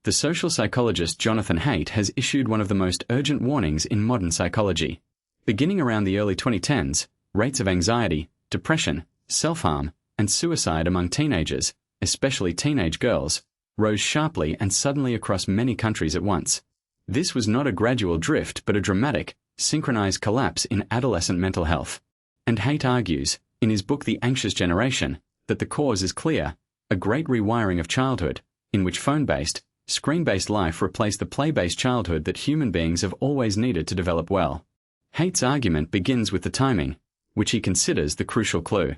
The social psychologist Jonathan Haidt has issued one of the most urgent warnings in modern psychology. Beginning around the early 2010s, rates of anxiety, depression, self-harm, and suicide among teenagers, especially teenage girls, rose sharply and suddenly across many countries at once. This was not a gradual drift but a dramatic, synchronized collapse in adolescent mental health. And Haidt argues, in his book The Anxious Generation, that the cause is clear: a great rewiring of childhood, in which phone-based, screen-based life replaced the play-based childhood that human beings have always needed to develop well. Haidt's argument begins with the timing, which he considers the crucial clue.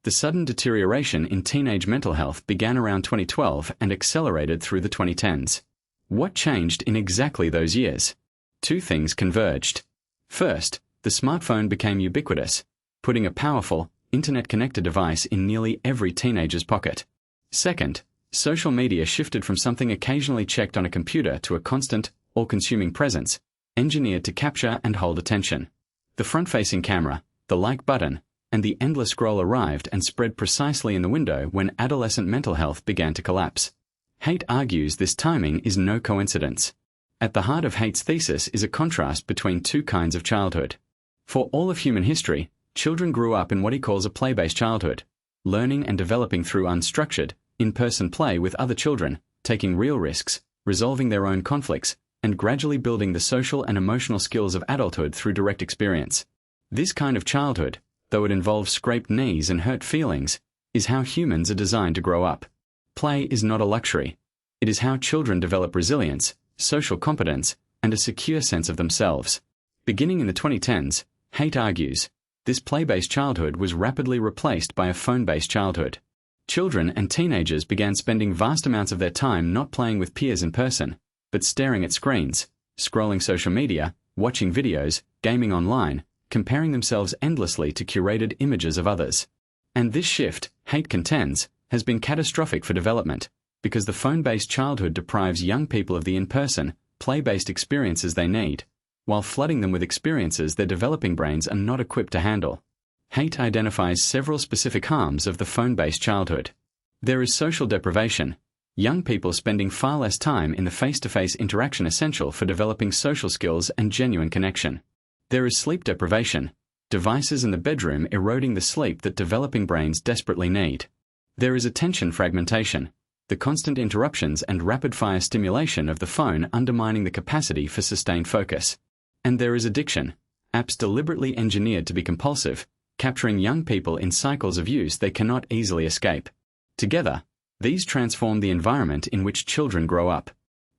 The sudden deterioration in teenage mental health began around 2012 and accelerated through the 2010s. What changed in exactly those years? Two things converged. First, the smartphone became ubiquitous, putting a powerful, internet-connected device in nearly every teenager's pocket. Second, social media shifted from something occasionally checked on a computer to a constant, all-consuming presence, engineered to capture and hold attention. The front-facing camera, the like button, and the endless scroll arrived and spread precisely in the window when adolescent mental health began to collapse. Haidt argues this timing is no coincidence. At the heart of Haidt's thesis is a contrast between two kinds of childhood. For all of human history, children grew up in what he calls a play-based childhood, learning and developing through unstructured, in-person play with other children, taking real risks, resolving their own conflicts, and gradually building the social and emotional skills of adulthood through direct experience. This kind of childhood, though it involves scraped knees and hurt feelings, is how humans are designed to grow up. Play is not a luxury. It is how children develop resilience, social competence, and a secure sense of themselves. Beginning in the 2010s, Haidt argues, this play-based childhood was rapidly replaced by a phone-based childhood. Children and teenagers began spending vast amounts of their time not playing with peers in person, but staring at screens, scrolling social media, watching videos, gaming online, comparing themselves endlessly to curated images of others. And this shift, Haidt contends, has been catastrophic for development, because the phone-based childhood deprives young people of the in-person, play-based experiences they need, while flooding them with experiences their developing brains are not equipped to handle. Haidt identifies several specific harms of the phone-based childhood. There is social deprivation, young people spending far less time in the face-to-face interaction essential for developing social skills and genuine connection. There is sleep deprivation, devices in the bedroom eroding the sleep that developing brains desperately need. There is attention fragmentation, the constant interruptions and rapid-fire stimulation of the phone undermining the capacity for sustained focus. And there is addiction, apps deliberately engineered to be compulsive, capturing young people in cycles of use they cannot easily escape. Together, these transform the environment in which children grow up.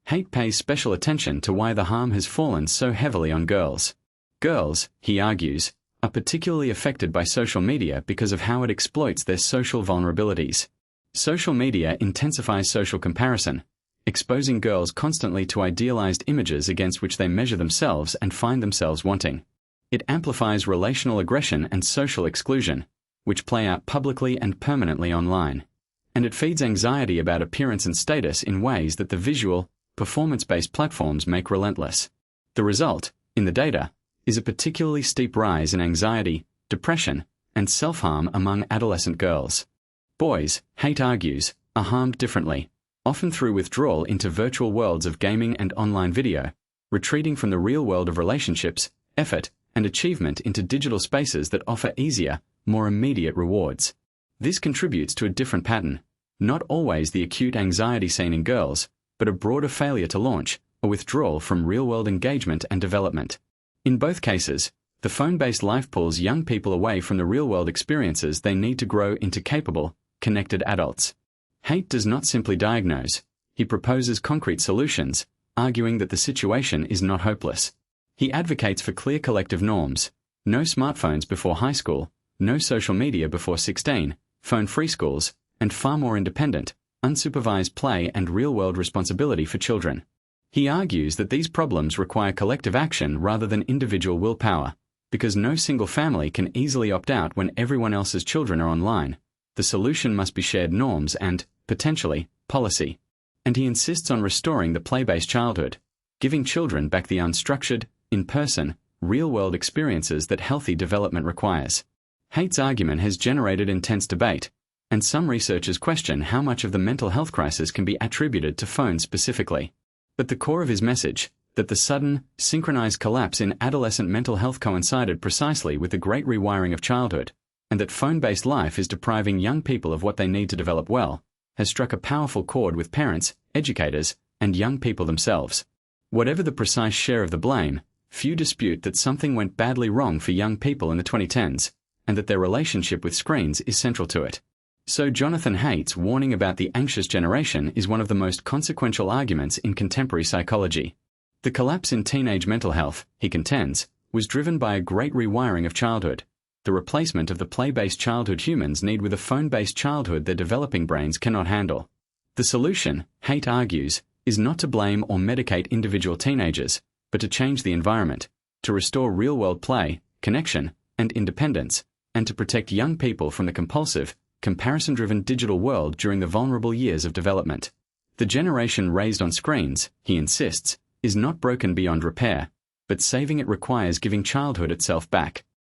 Haidt pays special attention to why the harm has fallen so heavily on girls. Girls, he argues, are particularly affected by social media because of how it exploits their social vulnerabilities. Social media intensifies social comparison, exposing girls constantly to idealized images against which they measure themselves and find themselves wanting. It amplifies relational aggression and social exclusion, which play out publicly and permanently online. And it feeds anxiety about appearance and status in ways that the visual, performance-based platforms make relentless. The result, in the data, is a particularly steep rise in anxiety, depression, and self-harm among adolescent girls. Boys, Haidt argues, are harmed differently, often through withdrawal into virtual worlds of gaming and online video, retreating from the real world of relationships, effort, and achievement into digital spaces that offer easier, more immediate rewards. This contributes to a different pattern, not always the acute anxiety seen in girls, but a broader failure to launch, or withdrawal from real-world engagement and development. In both cases, the phone-based life pulls young people away from the real-world experiences they need to grow into capable, connected adults. Haidt does not simply diagnose, he proposes concrete solutions, arguing that the situation is not hopeless. He advocates for clear collective norms: no smartphones before high school, no social media before 16, phone-free schools, and far more independent, unsupervised play and real-world responsibility for children. He argues that these problems require collective action rather than individual willpower, because no single family can easily opt out when everyone else's children are online. The solution must be shared norms and, potentially, policy. And he insists on restoring the play-based childhood, giving children back the unstructured, in-person, real-world experiences that healthy development requires. Haidt's argument has generated intense debate, and some researchers question how much of the mental health crisis can be attributed to phones specifically. But the core of his message, that the sudden, synchronized collapse in adolescent mental health coincided precisely with the great rewiring of childhood, and that phone-based life is depriving young people of what they need to develop well, has struck a powerful chord with parents, educators, and young people themselves. Whatever the precise share of the blame, few dispute that something went badly wrong for young people in the 2010s, and that their relationship with screens is central to it. So Jonathan Haidt's warning about the anxious generation is one of the most consequential arguments in contemporary psychology. The collapse in teenage mental health, he contends, was driven by a great rewiring of childhood, the replacement of the play-based childhood humans need with a phone-based childhood their developing brains cannot handle. The solution, Haidt argues, is not to blame or medicate individual teenagers, but to change the environment, to restore real-world play, connection, and independence, and to protect young people from the compulsive, comparison-driven digital world during the vulnerable years of development. The generation raised on screens, he insists, is not broken beyond repair, but saving it requires giving childhood itself back.